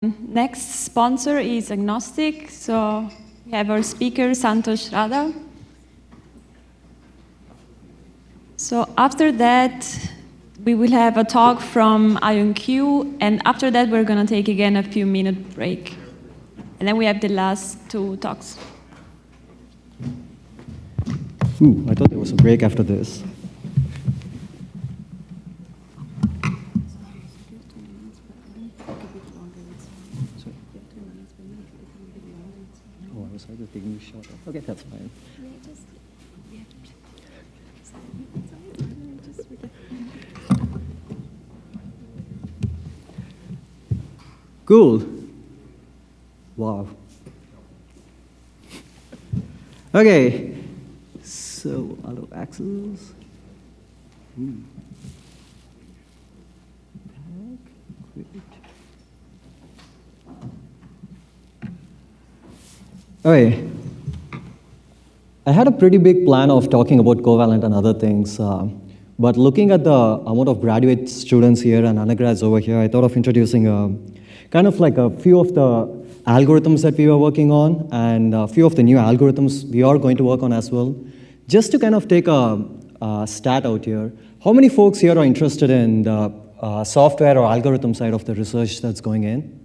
Next sponsor is Agnostiq. So we have our speaker, Santosh Radha. So after that, we will have a talk from iQuISE, and after that, we're going to take again a few minute break. And then we have the last two talks. Ooh, I thought there was a break after this. Oh, I was taking this short. Okay, that's fine. Cool. Wow. Okay. So, allow access. Okay. I had a pretty big plan of talking about Covalent and other things, but looking at the amount of graduate students here and undergrads over here, I thought of introducing kind of like a few of the algorithms that we were working on and a few of the new algorithms we are going to work on as well. Just to kind of take a stat out here, how many folks here are interested in the software or algorithm side of the research that's going in?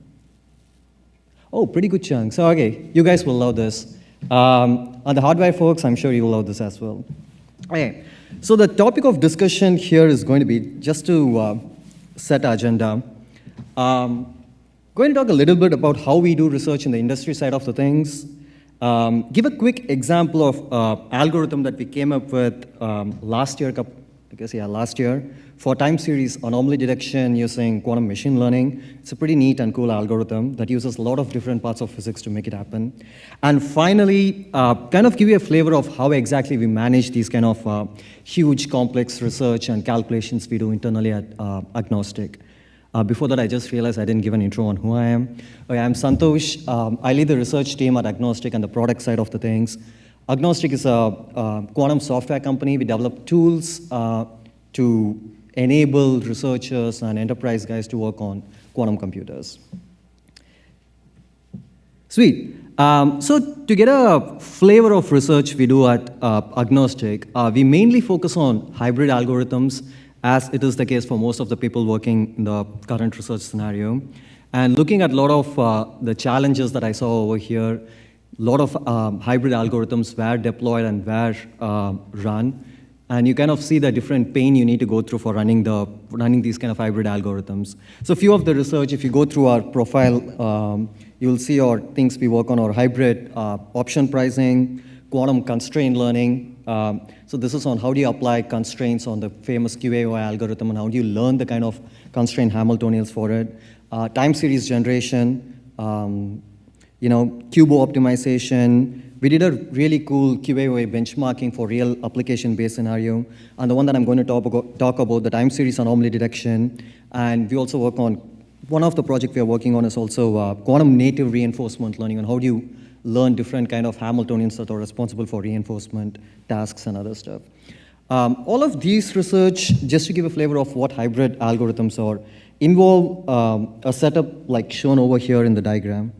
Oh, pretty good chunk. So, okay, you guys will love this. On the hardware folks, I'm sure you will love this as well. Okay, so the topic of discussion here is going to be, just to set agenda, going to talk a little bit about how we do research in the industry side of the things. Give a quick example of algorithm that we came up with last year, for time series anomaly detection using quantum machine learning. It's a pretty neat and cool algorithm that uses a lot of different parts of physics to make it happen. And finally, kind of give you a flavor of how exactly we manage these kind of huge complex research and calculations we do internally at Agnostiq. Before that, I just realized I didn't give an intro on who I am. Okay, I'm Santosh. I lead the research team at Agnostiq and the product side of the things. Agnostiq is a quantum software company. We develop tools to enable researchers and enterprise guys to work on quantum computers. Sweet. So to get a flavor of research we do at Agnostiq, we mainly focus on hybrid algorithms, as it is the case for most of the people working in the current research scenario. And looking at a lot of the challenges that I saw over here, a lot of hybrid algorithms were deployed and were run. And you kind of see the different pain you need to go through for running these kind of hybrid algorithms. So a few of the research, if you go through our profile, you'll see our things we work on, our hybrid option pricing, quantum constraint learning. So this is on how do you apply constraints on the famous QAOI algorithm and how do you learn the kind of constraint Hamiltonians for it. Time series generation, QUBO optimization. We did a really cool QAOI benchmarking for real application-based scenario. And the one that I'm going to talk about, the time series anomaly detection. And we also work on, one of the projects we are working on is also quantum native reinforcement learning, and how do you learn different kind of Hamiltonians that are responsible for reinforcement tasks and other stuff. All of these research, just to give a flavor of what hybrid algorithms are, involve a setup like shown over here in the diagram.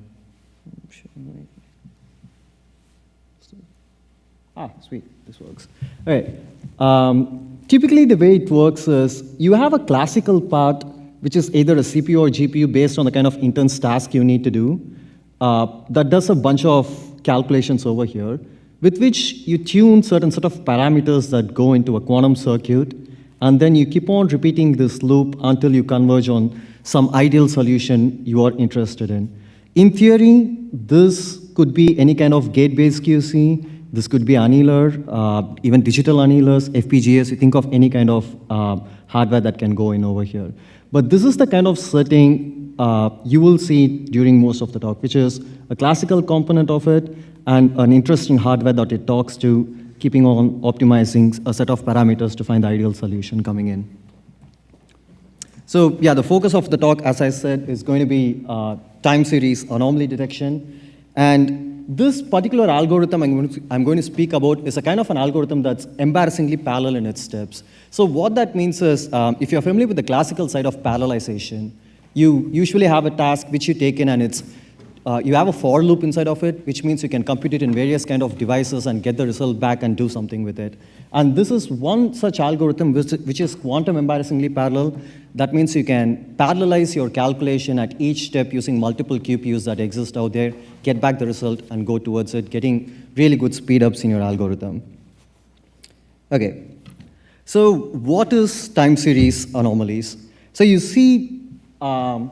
Sweet, this works. All right. Typically, the way it works is you have a classical part, which is either a CPU or GPU based on the kind of intense task you need to do, that does a bunch of calculations over here, with which you tune certain set of parameters that go into a quantum circuit, and then you keep on repeating this loop until you converge on some ideal solution you are interested in. In theory, this could be any kind of gate-based QC. This could be annealer, even digital annealers, FPGAs. You think of any kind of hardware that can go in over here. But this is the kind of setting you will see during most of the talk, which is a classical component of it and an interesting hardware that it talks to, keeping on optimizing a set of parameters to find the ideal solution coming in. So yeah, the focus of the talk, as I said, is going to be time series anomaly detection. And this particular algorithm I'm going to speak about is a kind of an algorithm that's embarrassingly parallel in its steps. So what that means is, if you're familiar with the classical side of parallelization, You usually have a task which you take in, and you have a for loop inside of it, which means you can compute it in various kind of devices and get the result back and do something with it. And this is one such algorithm which is quantum embarrassingly parallel. That means you can parallelize your calculation at each step using multiple QPUs that exist out there, get back the result, and go towards it, getting really good speed-ups in your algorithm. Okay, so what is time series anomalies? So you see an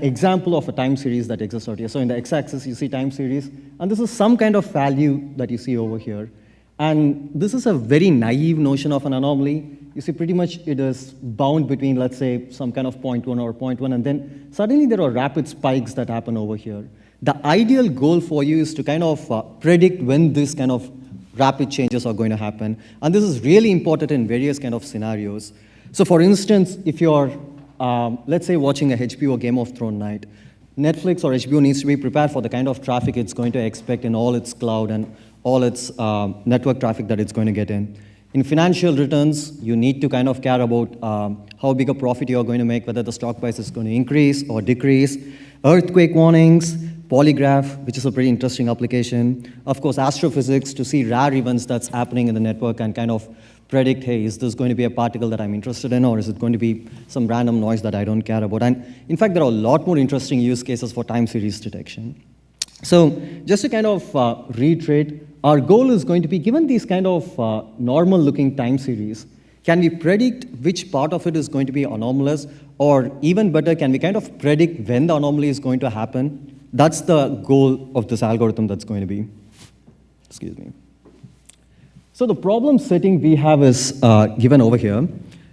example of a time series that exists out here. So in the x-axis, you see time series, and this is some kind of value that you see over here. And this is a very naive notion of an anomaly. You see, pretty much it is bound between, let's say, some kind of 0.1 or 0.1, and then suddenly there are rapid spikes that happen over here. The ideal goal for you is to kind of predict when this kind of rapid changes are going to happen. And this is really important in various kind of scenarios. So for instance, if you're let's say watching a HBO Game of Thrones night, Netflix or HBO needs to be prepared for the kind of traffic it's going to expect in all its cloud and all its network traffic that it's going to get in. In financial returns, you need to kind of care about how big a profit you're going to make, whether the stock price is going to increase or decrease. Earthquake warnings, polygraph, which is a pretty interesting application. Of course, astrophysics to see rare events that's happening in the network and kind of predict, hey, is this going to be a particle that I'm interested in, or is it going to be some random noise that I don't care about? And in fact, there are a lot more interesting use cases for time series detection. So just to kind of reiterate, our goal is going to be, given these kind of normal-looking time series, can we predict which part of it is going to be anomalous, or even better, can we kind of predict when the anomaly is going to happen? That's the goal of this algorithm that's going to be. Excuse me. So the problem setting we have is given over here,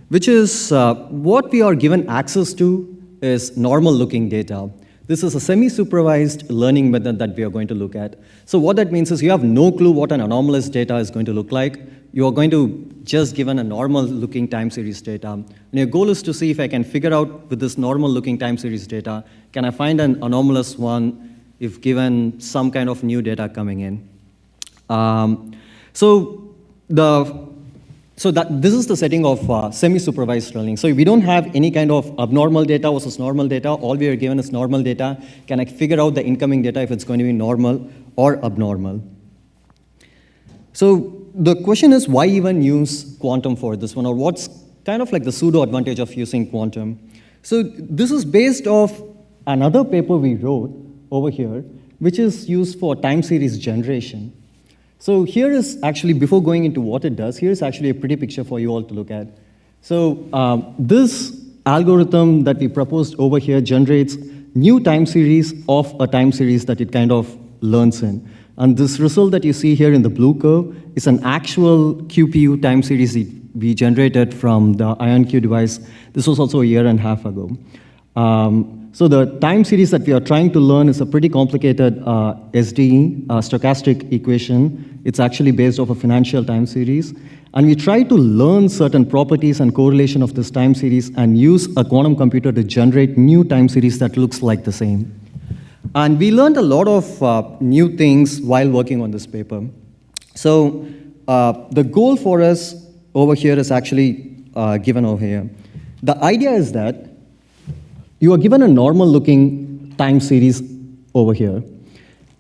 which is what we are given access to is normal-looking data. This is a semi-supervised learning method that we are going to look at. So what that means is you have no clue what an anomalous data is going to look like. You are going to just given a normal-looking time series data. And your goal is to see if I can figure out with this normal-looking time series data, can I find an anomalous one if given some kind of new data coming in. This is the setting of semi-supervised learning. So if we don't have any kind of abnormal data versus normal data, all we are given is normal data. Can I figure out the incoming data if it's going to be normal or abnormal? So the question is, why even use quantum for this one, or what's kind of like the pseudo advantage of using quantum? So this is based off another paper we wrote over here, which is used for time series generation. So here is actually, before going into what it does, here's actually a pretty picture for you all to look at. So this algorithm that we proposed over here generates new time series of a time series that it kind of learns in. And this result that you see here in the blue curve is an actual QPU time series we generated from the IonQ device. This was also a year and a half ago. So the time series that we are trying to learn is a pretty complicated SDE, stochastic equation. It's actually based off a financial time series. And we try to learn certain properties and correlation of this time series and use a quantum computer to generate new time series that looks like the same. And we learned a lot of new things while working on this paper. So the goal for us over here is actually given over here. The idea is that you are given a normal-looking time series over here.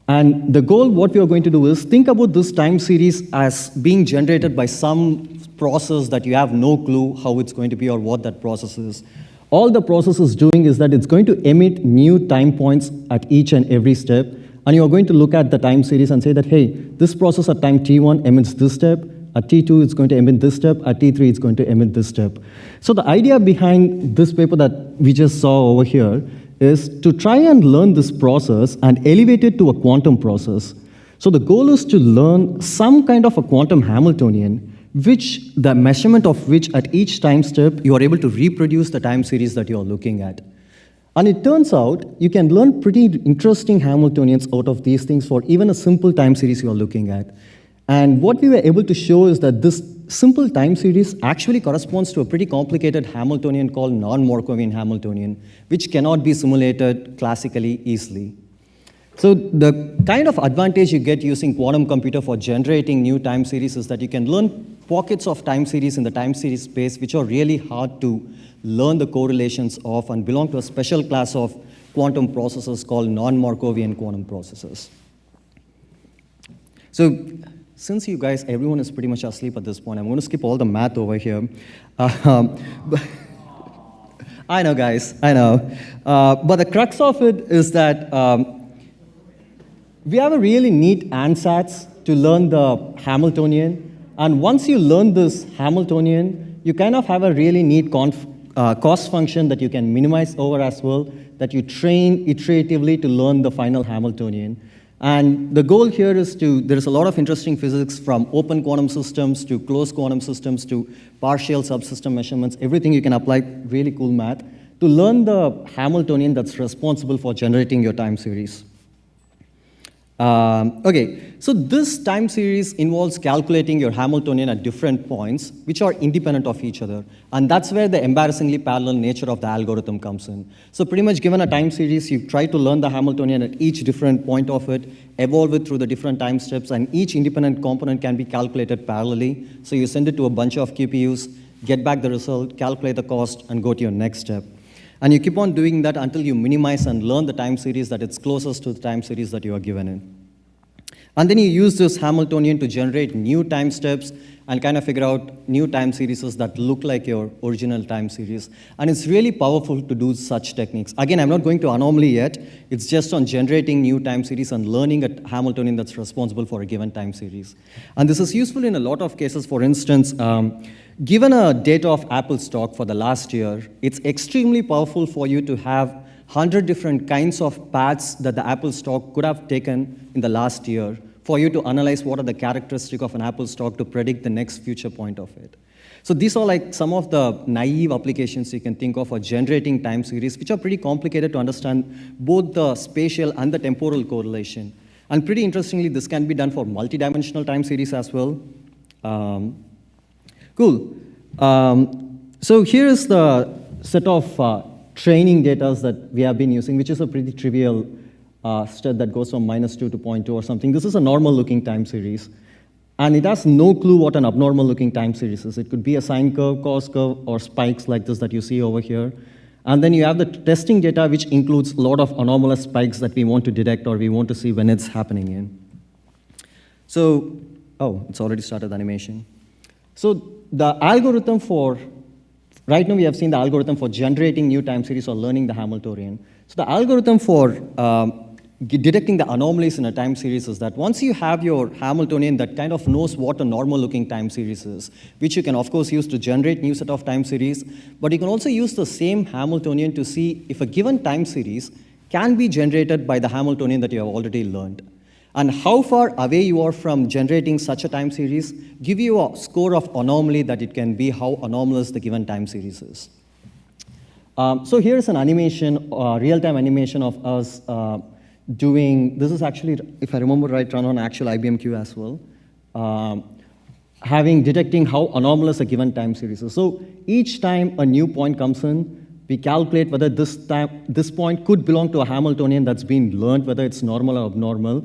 And the goal, what we are going to do is think about this time series as being generated by some process that you have no clue how it's going to be or what that process is. All the process is doing is that it's going to emit new time points at each and every step. And you're going to look at the time series and say that, hey, this process at time T1 emits this step. At T2, it's going to emit this step. At T3, it's going to emit this step. So the idea behind this paper that we just saw over here is to try and learn this process and elevate it to a quantum process. So the goal is to learn some kind of a quantum Hamiltonian, which the measurement of which at each time step, you are able to reproduce the time series that you're looking at. And it turns out you can learn pretty interesting Hamiltonians out of these things for even a simple time series you're looking at. And what we were able to show is that this simple time series actually corresponds to a pretty complicated Hamiltonian called non-Markovian Hamiltonian, which cannot be simulated classically easily. So the kind of advantage you get using quantum computer for generating new time series is that you can learn pockets of time series in the time series space which are really hard to learn the correlations of and belong to a special class of quantum processes called non-Markovian quantum processes. So since you guys, everyone is pretty much asleep at this point, I'm going to skip all the math over here. I know, guys, I know. But the crux of it is that we have a really neat ansatz to learn the Hamiltonian. And once you learn this Hamiltonian, you kind of have a really neat cost function that you can minimize over as well, that you train iteratively to learn the final Hamiltonian. And the goal here is there's a lot of interesting physics from open quantum systems to closed quantum systems to partial subsystem measurements, everything you can apply really cool math to learn the Hamiltonian that's responsible for generating your time series. Okay, so this time series involves calculating your Hamiltonian at different points, which are independent of each other. And that's where the embarrassingly parallel nature of the algorithm comes in. So pretty much given a time series, you try to learn the Hamiltonian at each different point of it, evolve it through the different time steps, and each independent component can be calculated parallelly. So you send it to a bunch of QPUs, get back the result, calculate the cost, and go to your next step. And you keep on doing that until you minimize and learn the time series that it's closest to the time series that you are given in. And then you use this Hamiltonian to generate new time steps and kind of figure out new time series that look like your original time series. And it's really powerful to do such techniques. Again, I'm not going to anomaly yet. It's just on generating new time series and learning a Hamiltonian that's responsible for a given time series. And this is useful in a lot of cases. For instance, given a data of Apple stock for the last year, it's extremely powerful for you to have 100 different kinds of paths that the Apple stock could have taken in the last year for you to analyze what are the characteristics of an Apple stock to predict the next future point of it. So these are like some of the naive applications you can think of for generating time series, which are pretty complicated to understand both the spatial and the temporal correlation. And pretty interestingly, this can be done for multidimensional time series as well. Cool. So here is the set of training data that we have been using, which is a pretty trivial step that goes from -2 to 0.2 or something. This is a normal-looking time series. And it has no clue what an abnormal-looking time series is. It could be a sine curve, cos curve, or spikes like this that you see over here. And then you have the testing data, which includes a lot of anomalous spikes that we want to detect or we want to see when it's happening in. So, oh, it's already started the animation. So the algorithm for, right now we have seen the algorithm for generating new time series or learning the Hamiltonian. So the algorithm for detecting the anomalies in a time series is that once you have your Hamiltonian that kind of knows what a normal-looking time series is, which you can, of course, use to generate new set of time series, but you can also use the same Hamiltonian to see if a given time series can be generated by the Hamiltonian that you have already learned. And how far away you are from generating such a time series give you a score of anomaly that it can be how anomalous the given time series is. So here's an animation, real-time animation of us doing, this is actually, if I remember right, run on actual IBM Q as well, detecting how anomalous a given time series is. So each time a new point comes in, we calculate whether this point could belong to a Hamiltonian that's been learned, whether it's normal or abnormal.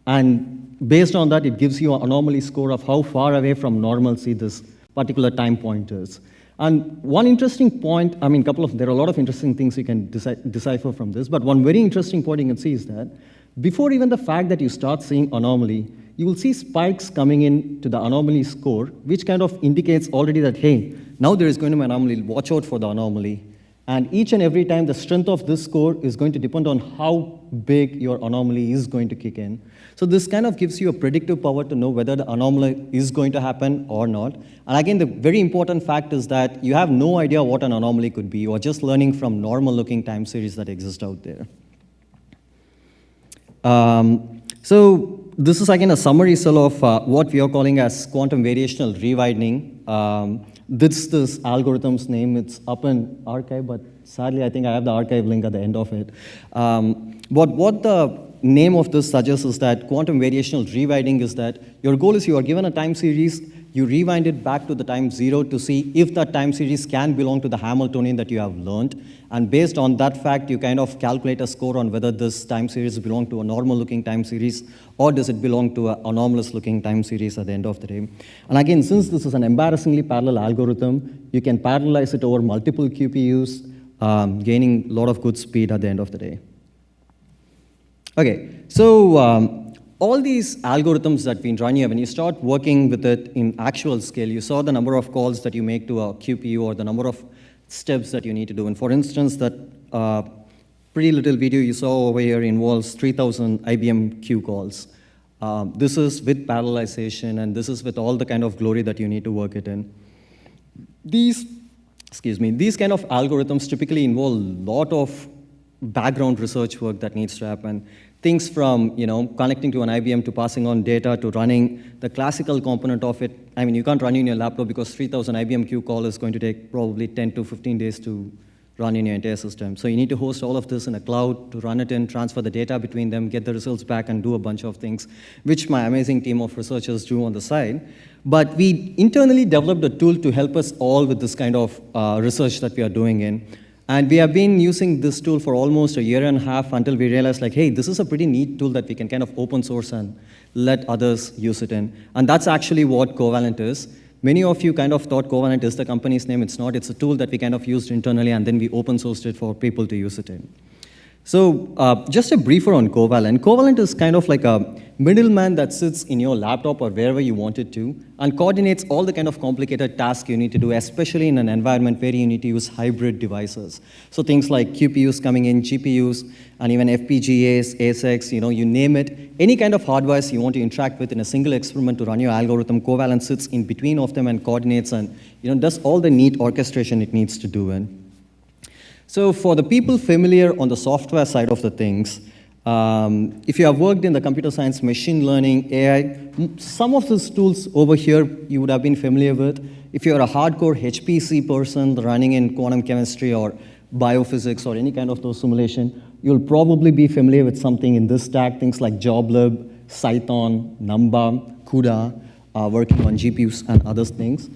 And based on that, it gives you an anomaly score of how far away from normalcy this particular time point is. And one interesting point, I mean, there are a lot of interesting things you can decipher from this, but one very interesting point you can see is that before even the fact that you start seeing anomaly, you will see spikes coming in to the anomaly score, which kind of indicates already that, hey, now there is going to be an anomaly, watch out for the anomaly. And each and every time, the strength of this score is going to depend on how big your anomaly is going to kick in. So this kind of gives you a predictive power to know whether the anomaly is going to happen or not. And again, the very important fact is that you have no idea what an anomaly could be. You are just learning from normal-looking time series that exist out there. So this is, again, a summary cell of what we are calling as quantum variational rewidening. This algorithm's name, it's up in archive, but sadly, I think I have the archive link at the end of it. But what the name of this suggests is that quantum variational rewinding is that your goal is you are given a time series, you rewind it back to the time 0 to see if that time series can belong to the Hamiltonian that you have learned. And based on that fact, you kind of calculate a score on whether this time series belongs to a normal-looking time series or does it belong to an anomalous-looking time series at the end of the day. And again, since this is an embarrassingly parallel algorithm, you can parallelize it over multiple QPUs, gaining a lot of good speed at the end of the day. Okay, so all these algorithms that we run here, when you start working with it in actual scale, you saw the number of calls that you make to a QPU or the number of steps that you need to do. And for instance, that pretty little video you saw over here involves 3,000 IBM Q calls. This is with parallelization, and this is with all the kind of glory that you need to work it in. These kind of algorithms typically involve a lot of background research work that needs to happen. Things from connecting to an IBM to passing on data to running the classical component of it. I mean, you can't run in your laptop because 3,000 IBM Q call is going to take probably 10 to 15 days to run in your entire system. So you need to host all of this in a cloud to run it in, transfer the data between them, get the results back, and do a bunch of things, which my amazing team of researchers do on the side. But we internally developed a tool to help us all with this kind of research that we are doing in. And we have been using this tool for almost a year and a half until we realized, like, hey, this is a pretty neat tool that we can kind of open source and let others use it in. And that's actually what Covalent is. Many of you kind of thought Covalent is the company's name. It's not. It's a tool that we kind of used internally, and then we open sourced it for people to use it in. So just a briefer on Covalent. Covalent is kind of like a middleman that sits in your laptop or wherever you want it to and coordinates all the kind of complicated tasks you need to do, especially in an environment where you need to use hybrid devices. So things like QPUs coming in, GPUs, and even FPGAs, ASICs, you name it. Any kind of hardware you want to interact with in a single experiment to run your algorithm, Covalent sits in between of them and coordinates and does all the neat orchestration it needs to do in. So for the people familiar on the software side of the things, if you have worked in the computer science, machine learning, AI, some of these tools over here you would have been familiar with. If you're a hardcore HPC person running in quantum chemistry or biophysics or any kind of those simulation, you'll probably be familiar with something in this stack, things like JobLib, Cython, Numba, CUDA, working on GPUs and other things.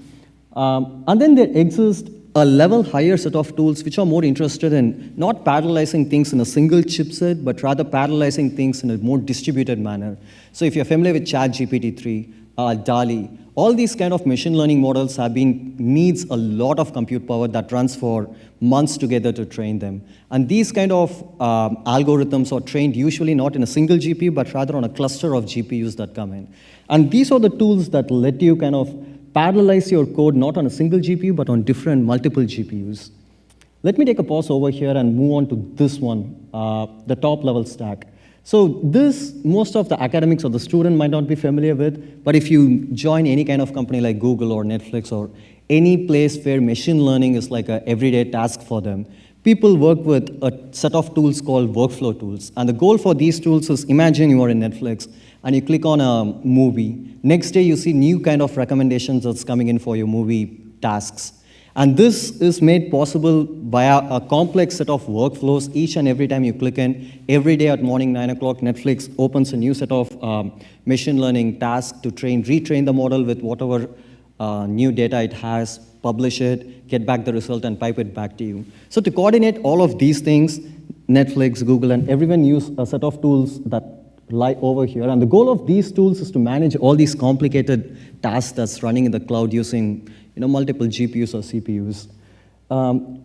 And then there exists a level higher set of tools which are more interested in not parallelizing things in a single chipset, but rather parallelizing things in a more distributed manner. So if you're familiar with ChatGPT-3, DALI, all these kind of machine learning models needs a lot of compute power that runs for months together to train them. And these kind of algorithms are trained usually not in a single GPU, but rather on a cluster of GPUs that come in. And these are the tools that let you kind of parallelize your code not on a single GPU, but on different multiple GPUs. Let me take a pause over here and move on to this one, the top level stack. So this, most of the academics or the student might not be familiar with, but if you join any kind of company like Google or Netflix or any place where machine learning is like an everyday task for them, people work with a set of tools called workflow tools. And the goal for these tools is, imagine you are in Netflix and you click on a movie. Next day, you see new kind of recommendations that's coming in for your movie tasks. And this is made possible by a complex set of workflows. Each and every time you click in, every day at morning 9 o'clock, Netflix opens a new set of machine learning tasks to retrain the model with whatever new data it has, publish it, get back the result, and pipe it back to you. So to coordinate all of these things, Netflix, Google, and everyone use a set of tools that lie over here. And the goal of these tools is to manage all these complicated tasks that's running in the cloud using multiple GPUs or CPUs.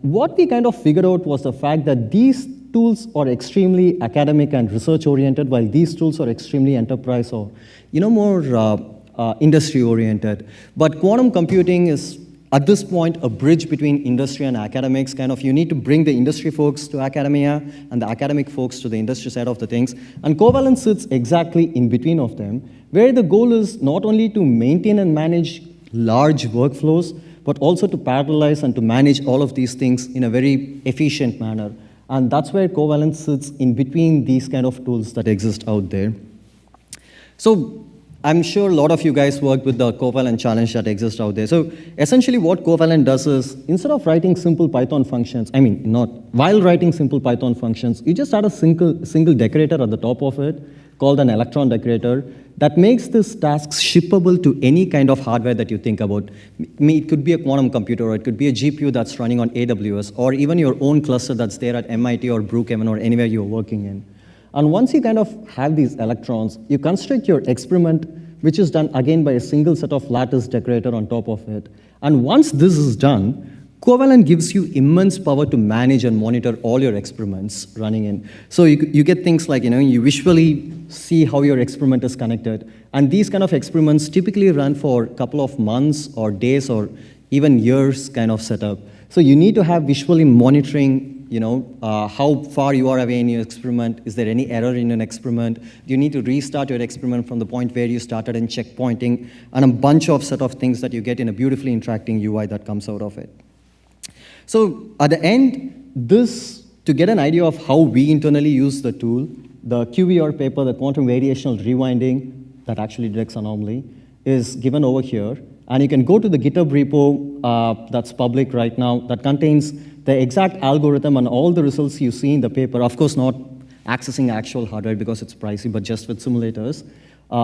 What we kind of figured out was the fact that these tools are extremely academic and research-oriented, while these tools are extremely enterprise or more industry-oriented. But quantum computing is, at this point, a bridge between industry and academics. Kind of, you need to bring the industry folks to academia and the academic folks to the industry side of the things. And Covalent sits exactly in between of them, where the goal is not only to maintain and manage large workflows, but also to parallelize and to manage all of these things in a very efficient manner. And that's where Covalent sits in between these kind of tools that exist out there. So I'm sure a lot of you guys worked with the Covalent challenge that exists out there. So essentially what Covalent does is, instead of writing simple Python functions, while writing simple Python functions, you just add a single decorator at the top of it, called an electron decorator, that makes this task shippable to any kind of hardware that you think about. It could be a quantum computer, or it could be a GPU that's running on AWS, or even your own cluster that's there at MIT or Brookhaven or anywhere you're working in. And once you kind of have these electrons, you construct your experiment, which is done again by a single set of lattice decorator on top of it. And once this is done, Covalent gives you immense power to manage and monitor all your experiments running in. So you get things like, you visually see how your experiment is connected. And these kind of experiments typically run for a couple of months or days or even years kind of setup. So you need to have visually monitoring how far you are away in your experiment. Is there any error in an experiment? Do you need to restart your experiment from the point where you started and checkpointing, and a bunch of set of things that you get in a beautifully interacting UI that comes out of it. So at the end, to get an idea of how we internally use the tool, the QVR paper, the quantum variational rewinding that actually detects anomaly, is given over here. And you can go to the GitHub repo that's public right now that contains the exact algorithm and all the results you see in the paper. Of course, not accessing actual hardware because it's pricey, but just with simulators.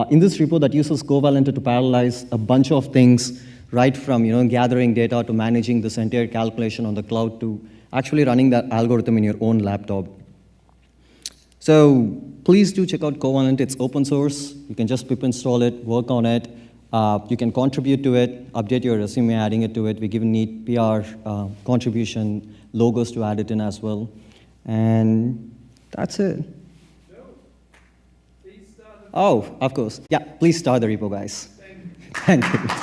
In this repo that uses Covalent to parallelize a bunch of things, right from gathering data to managing this entire calculation on the cloud to actually running that algorithm in your own laptop. So please do check out Covalent. It's open source. You can just pip install it, work on it. You can contribute to it, update your resume, adding it to it. We give neat PR contribution logos to add it in as well. And that's it. Oh, of course. Yeah, please start the repo, guys. Thank you. Thank you.